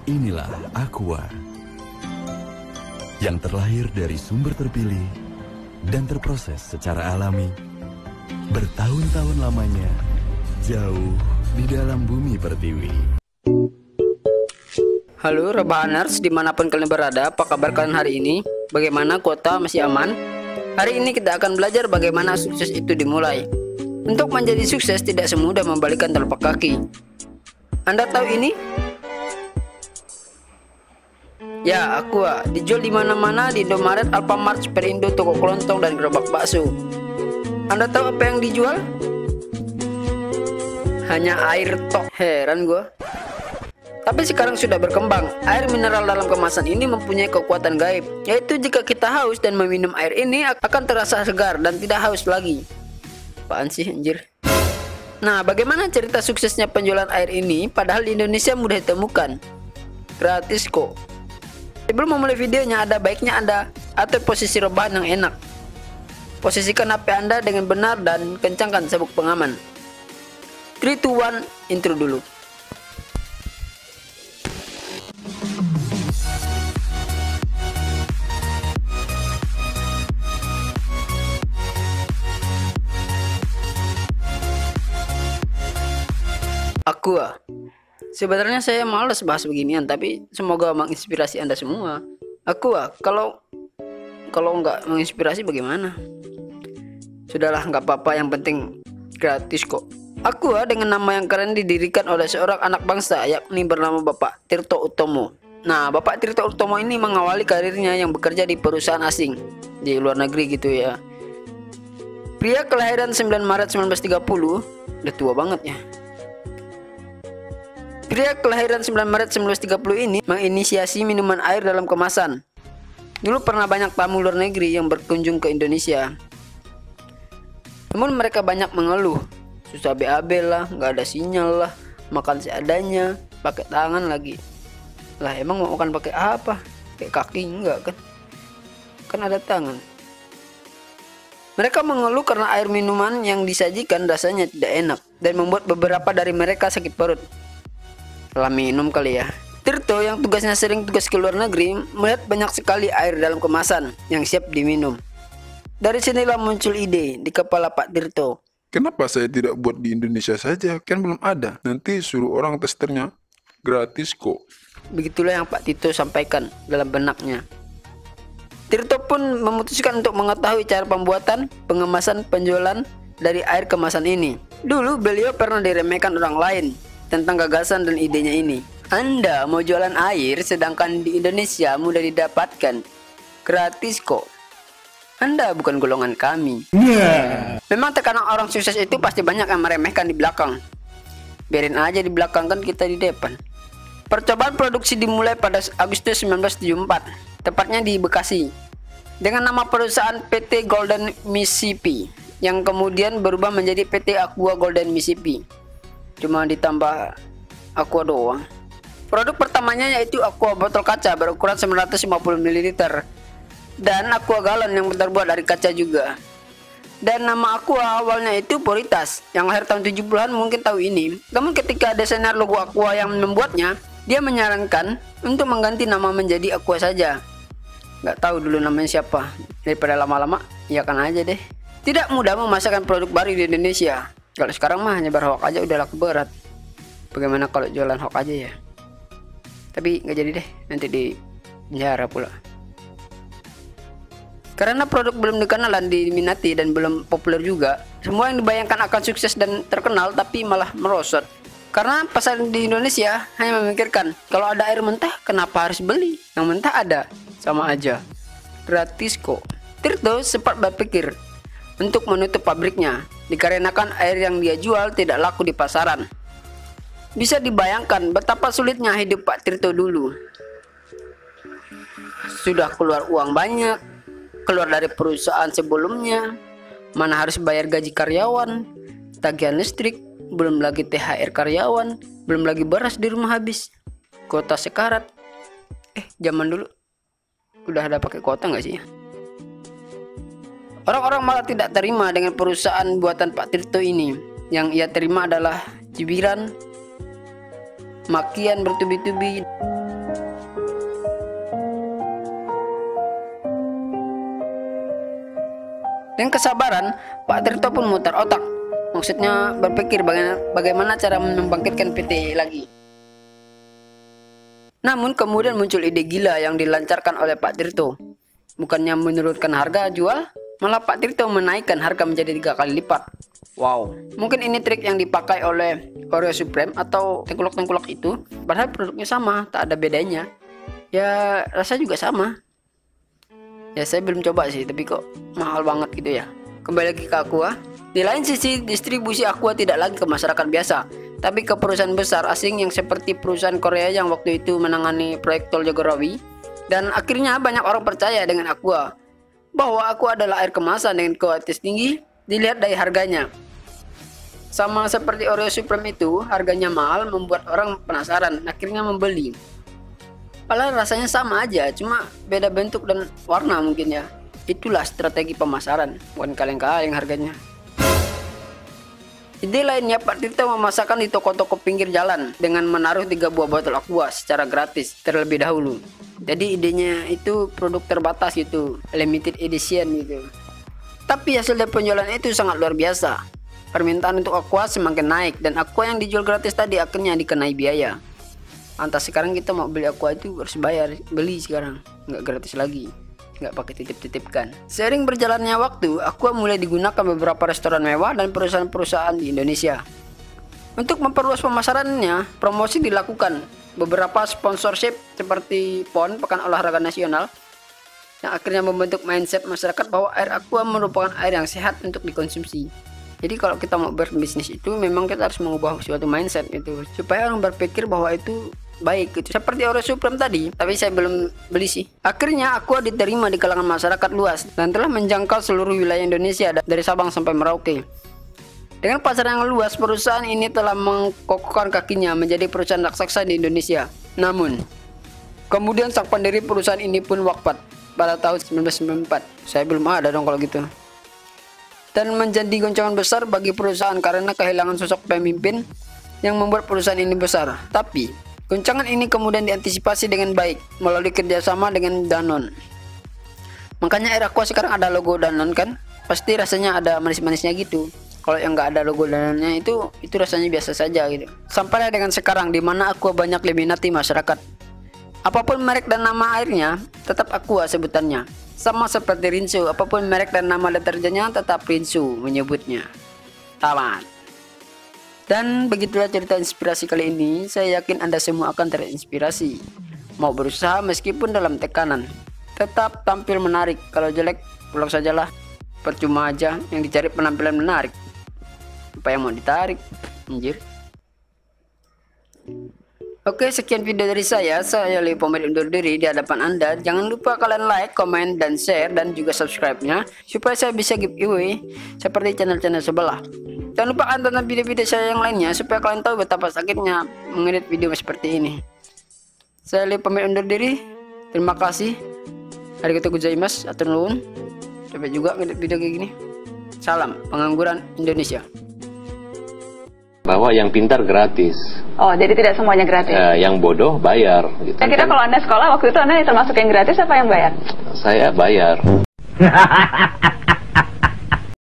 Inilah Aqua yang terlahir dari sumber terpilih dan terproses secara alami bertahun-tahun lamanya jauh di dalam bumi pertiwi. Halo Rebahaners, dimanapun kalian berada, apa kabar kalian hari ini? Bagaimana, kuota masih aman? Hari ini kita akan belajar bagaimana sukses itu dimulai. Untuk menjadi sukses tidak semudah membalikkan telapak kaki. Anda tahu ini? Ya, Aqua dijual di mana-mana, di Indomaret, Alfamart, Superindo, toko kelontong, dan gerobak bakso. Anda tahu apa yang dijual? Hanya air tok. Heran gua. Tapi sekarang sudah berkembang. Air mineral dalam kemasan ini mempunyai kekuatan gaib, yaitu jika kita haus dan meminum air ini akan terasa segar dan tidak haus lagi. Apaan sih anjir? Nah, bagaimana cerita suksesnya penjualan air ini? Padahal di Indonesia mudah ditemukan. Gratis kok. Sebelum memulai videonya, ada baiknya Anda atur posisi rebahan yang enak. Posisikan HP Anda dengan benar dan kencangkan sabuk pengaman. 3, 2, 1, intro dulu. Aqua. Sebenarnya saya malas bahas beginian, tapi semoga menginspirasi Anda semua. Aqua, kalau nggak menginspirasi bagaimana? Sudahlah, nggak apa-apa, yang penting gratis kok. Aqua dengan nama yang keren didirikan oleh seorang anak bangsa, yakni bernama Bapak Tirto Utomo. Nah, Bapak Tirto Utomo ini mengawali karirnya yang bekerja di perusahaan asing di luar negeri gitu ya. Pria kelahiran 9 Maret 1930, udah tua banget ya. Pria kelahiran 9 Maret 1930 ini menginisiasi minuman air dalam kemasan. Dulu pernah banyak tamu luar negeri yang berkunjung ke Indonesia. Namun mereka banyak mengeluh, susah BAB lah, nggak ada sinyal lah, makan seadanya, pakai tangan lagi. Lah emang mau makan pakai apa? Pakai kaki enggak kan? Kan ada tangan. Mereka mengeluh karena air minuman yang disajikan rasanya tidak enak dan membuat beberapa dari mereka sakit perut. Lah minum kali ya. Tirto yang tugasnya sering tugas ke luar negeri melihat banyak sekali air dalam kemasan yang siap diminum. Dari sinilah muncul ide di kepala Pak Tirto. Kenapa saya tidak buat di Indonesia saja? Kan belum ada. Nanti suruh orang testernya. Gratis kok. Begitulah yang Pak Tirto sampaikan dalam benaknya. Tirto pun memutuskan untuk mengetahui cara pembuatan, pengemasan, penjualan dari air kemasan ini. Dulu beliau pernah diremehkan orang lain tentang gagasan dan idenya ini. Anda mau jualan air sedangkan di Indonesia mudah didapatkan. Gratis kok. Anda bukan golongan kami. Memang tekanan orang sukses itu pasti banyak yang meremehkan di belakang. Biarin aja di belakang, kan kita di depan. Percobaan produksi dimulai pada Agustus 1974, tepatnya di Bekasi, dengan nama perusahaan PT Golden Mississippi, yang kemudian berubah menjadi PT Aqua Golden Mississippi. Cuma ditambah Aqua doang. Produk pertamanya yaitu Aqua botol kaca berukuran 950 ml dan Aqua galon yang terbuat dari kaca juga. Dan nama Aqua awalnya itu Puritas, yang lahir tahun 70-an mungkin tahu ini. Namun ketika desainer logo Aqua yang membuatnya, dia menyarankan untuk mengganti nama menjadi Aqua saja. Nggak tahu dulu namanya siapa. Daripada lama-lama, iyakan aja deh. Tidak mudah memasarkan produk baru di Indonesia. Kalau sekarang mah hanya berhoak aja udah laku berat. Bagaimana kalau jualan hoak aja ya? Tapi nggak jadi deh, nanti di penjara pula. Karena produk belum dikenal dan diminati dan belum populer juga, semua yang dibayangkan akan sukses dan terkenal tapi malah merosot. Karena pasar di Indonesia hanya memikirkan, kalau ada air mentah kenapa harus beli? Yang mentah ada, sama aja. Gratis kok. Tirto sempat berpikir untuk menutup pabriknya, dikarenakan air yang dia jual tidak laku di pasaran. Bisa dibayangkan betapa sulitnya hidup Pak Tirto dulu. Sudah keluar uang banyak, keluar dari perusahaan sebelumnya, mana harus bayar gaji karyawan, tagihan listrik, belum lagi THR karyawan, belum lagi beras di rumah habis, kuota sekarat. Zaman dulu udah ada pakai kuota nggak sih? Orang-orang malah tidak terima dengan perusahaan buatan Pak Tirto ini. Yang ia terima adalah cibiran, makian bertubi-tubi, Dengan kesabaran, Pak Tirto pun mutar otak. Maksudnya berpikir bagaimana cara membangkitkan PT lagi. Namun kemudian muncul ide gila yang dilancarkan oleh Pak Tirto. Bukannya menurunkan harga jual, malah Pak Tirto menaikkan harga menjadi 3 kali lipat. Wow, mungkin ini trik yang dipakai oleh Oreo Supreme atau tengkulak-tengkulak itu. Padahal produknya sama, tak ada bedanya. Ya rasa juga sama. Ya saya belum coba sih, tapi kok mahal banget gitu ya. Kembali lagi ke Aqua. Di lain sisi, distribusi Aqua tidak lagi ke masyarakat biasa, tapi ke perusahaan besar asing yang seperti perusahaan Korea yang waktu itu menangani proyek tol Jagorawi. Dan akhirnya banyak orang percaya dengan Aqua, bahwa Aqua adalah air kemasan dengan kualitas tinggi dilihat dari harganya. Sama seperti Oreo Supreme itu, harganya mahal membuat orang penasaran, akhirnya membeli. Padahal rasanya sama aja, cuma beda bentuk dan warna mungkin ya. Itulah strategi pemasaran, bukan kaleng-kaleng harganya. Ide lainnya, Pak Tirto memasarkan di toko-toko pinggir jalan dengan menaruh 3 buah botol Aqua secara gratis terlebih dahulu. Jadi idenya itu produk terbatas gitu, limited edition gitu. Tapi hasil dari penjualan itu sangat luar biasa. Permintaan untuk Aqua semakin naik dan Aqua yang dijual gratis tadi akhirnya dikenai biaya. Antas sekarang kita mau beli Aqua itu harus bayar, beli sekarang, nggak gratis lagi. Nggak pakai titip-titipkan. Seiring berjalannya waktu, Aqua mulai digunakan beberapa restoran mewah dan perusahaan-perusahaan di Indonesia. Untuk memperluas pemasarannya, promosi dilakukan. Beberapa sponsorship seperti PON, Pekan Olahraga Nasional, yang akhirnya membentuk mindset masyarakat bahwa air Aqua merupakan air yang sehat untuk dikonsumsi. Jadi kalau kita mau berbisnis itu memang kita harus mengubah suatu mindset itu, supaya orang berpikir bahwa itu baik gitu. Seperti Oreo Supreme tadi, tapi saya belum beli sih. Akhirnya Aqua diterima di kalangan masyarakat luas dan telah menjangkau seluruh wilayah Indonesia dari Sabang sampai Merauke. Dengan pasar yang luas, perusahaan ini telah mengkokohkan kakinya menjadi perusahaan raksasa di Indonesia. Namun, kemudian sang pendiri perusahaan ini pun wafat pada tahun 1994. Saya belum ada dong kalau gitu. Dan menjadi goncangan besar bagi perusahaan karena kehilangan sosok pemimpin yang membuat perusahaan ini besar. Tapi goncangan ini kemudian diantisipasi dengan baik melalui kerjasama dengan Danone. Makanya air Aqua sekarang ada logo Danone kan, pasti rasanya ada manis-manisnya gitu. Kalau yang nggak ada logo Danone-nya itu rasanya biasa saja gitu. Sampailah dengan sekarang di mana Aqua banyak diminati masyarakat. Apapun merek dan nama airnya, tetap Aqua sebutannya. Sama seperti Rinso, apapun merek dan nama deterjennya tetap Rinso menyebutnya. Tamat. Dan begitulah cerita inspirasi kali ini. Saya yakin Anda semua akan terinspirasi. Mau berusaha meskipun dalam tekanan. Tetap tampil menarik. Kalau jelek, pulang sajalah. Percuma aja yang dicari penampilan menarik. Apa yang mau ditarik? Anjir. Oke, sekian video dari saya. Saya Leo pamit undur diri di hadapan Anda. Jangan lupa kalian like, komen, dan share, dan juga subscribe-nya supaya saya bisa giveaway seperti channel-channel sebelah. Jangan lupa kalian tonton video-video saya yang lainnya supaya kalian tahu betapa sakitnya mengedit video seperti ini. Saya Leo pamit undur diri. Terima kasih. Arigatou gozaimasu. Atur nuhun. Sampai juga ngedit video kayak gini. Salam pengangguran Indonesia. Bahwa yang pintar gratis. Oh, jadi tidak semuanya gratis. Yang bodoh bayar. Gitu. Saya kira kalau Anda sekolah waktu itu Anda termasuk yang gratis apa yang bayar? Saya bayar.